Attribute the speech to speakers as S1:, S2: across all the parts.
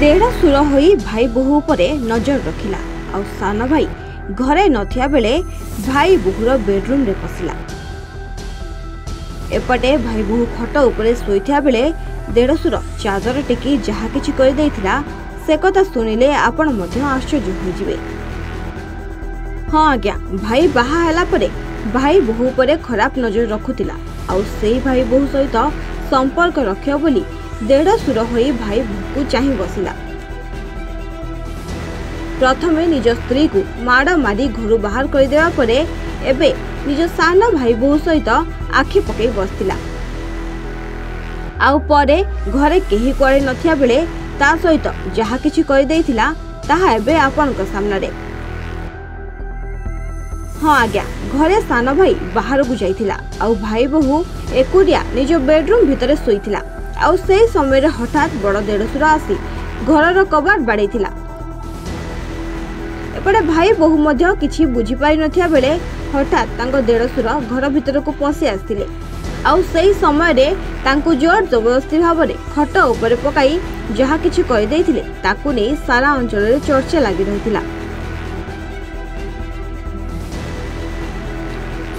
S1: देढ़सुर होई भाई बोहू उपरे नजर रखिला आउ सान भाई घरे नथिया बेले भाई बोहूर बेडरूम रे पसिला। एपटे भाई बोहू खट उपरे सोइथिया बेले देढ़सुर चादर टेकी जहा किछि कर देइथिला से कथा सुनिले आपण मध्य आश्चर्य हो जिवे। हाँ आज्ञा, भाई बाहा हैला परे भाई बोहू उपरे खराब नजर रखुतिला आउ सेई भाई बोहू सहित संपर्क रखियो बोली देढ़सुर होई भाई बोहू चाहि बसिला। प्रथमे निज स्त्री को माड़ मारी घर बाहर कर देवा परे एबे निज सान भाई बोहू सहित आखि पकई बसतिला। आउ परे घरे केही कुआडे नथिया बेले ता सहित जहा किछि कहि देइथिला ताहा एबे आपनक सामने। हाँ आज्ञा, घरे सान भाई बाहर को जाइथिला आउ भाई बोहू एकुडिया निज बेडरूम भितरे सोइथिला आउ सेही समय हठात बड़ देढ़सुर आसी घरर कबाट बाड़ेथिला। एपटे भाई बोहू मध्य किछि बुझी पारि नथिया बेले हठात तांको देढ़सुर घर भितर को पसी आस्थिले आउ सेही समय रे तांको जोर जबरदस्ती भाबरे खट ऊपर पकाई जहा किछि कहि देइथिले ताकू नै सारा अंचल रे चर्चा लागि रहिथिला।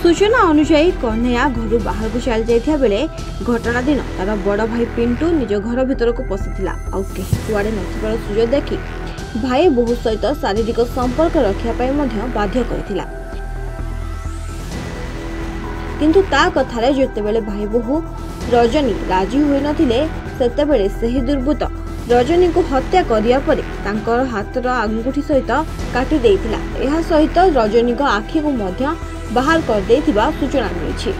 S1: सूचना अनुसार कन्हैया घर बाहर को चल जाइथिया बेले घटना दिन तार बड़ भाई पिंटू निज घर भितर को पसिथिला आउ केही कुआडे नथिबार सुजोग देखि भाई बोहू सहित शारीरिक संपर्क रखिया पाई मध्य बाध्य करथिला। किंतु ता कथारे जेतेबेले भाई बोहू रजनी राजी होई नथिले सेतेबेले सेही दुर्बृत्त रजनी को हत्या करिया परे तांकर हातर अंगुठी सहित काटी देइथिला। एहा सहित रजनी को आखि को मध्य बाहर कर देइथिबा सूचना मिलिछि।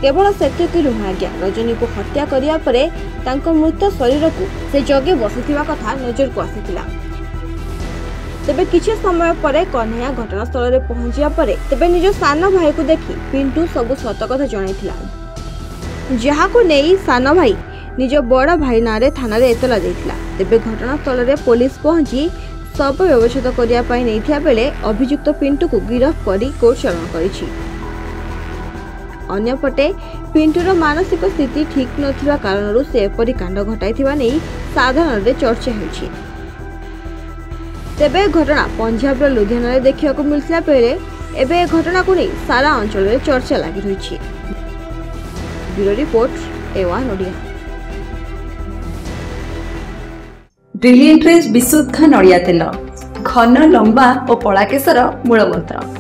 S1: केवल सेतिक नुह आज्ञा, रजनी को हत्या करिया परे तांको मृत शरीर को से जगे बसिथिबा कथा नजर को आसिथिला। तेबे किछि समय परे कन्हैया घटनास्थल रे पहुंचिया परे तेबे निज सान भाई को देखि पिंटू सब सत कथा जणाइथिला, जहा को नेई सान भाई निज बड़ भाई नारे थाना रे एतला देइथिला। तेबे घटनास्थल रे पुलिस पहुंची सब व्यवस्थित करिया पाई नैथिया बेले अभियुक्त पिंटू को गिरफ्त करी कोर्ट चालाण करिछि। अन्यपटे पिंटूर मानसिक स्थिति ठीक नथिबा कारणरू से एपरि कांड घटाइथिबा नै साधारण रे चर्चा होछि। तेबे घटना पंजाब रो लुधियाना रे देखिया को मिलथिला बेले एबे घटना को नै सारा अंचल रे चर्चा लागि रहिछि। ब्यूरो रिपोर्ट एवान ओडिया।
S2: ब्रिलियंट रेज विशुद्ध नड़िया तेल घन लंबा और पड़ा केशर मूलमंत्र।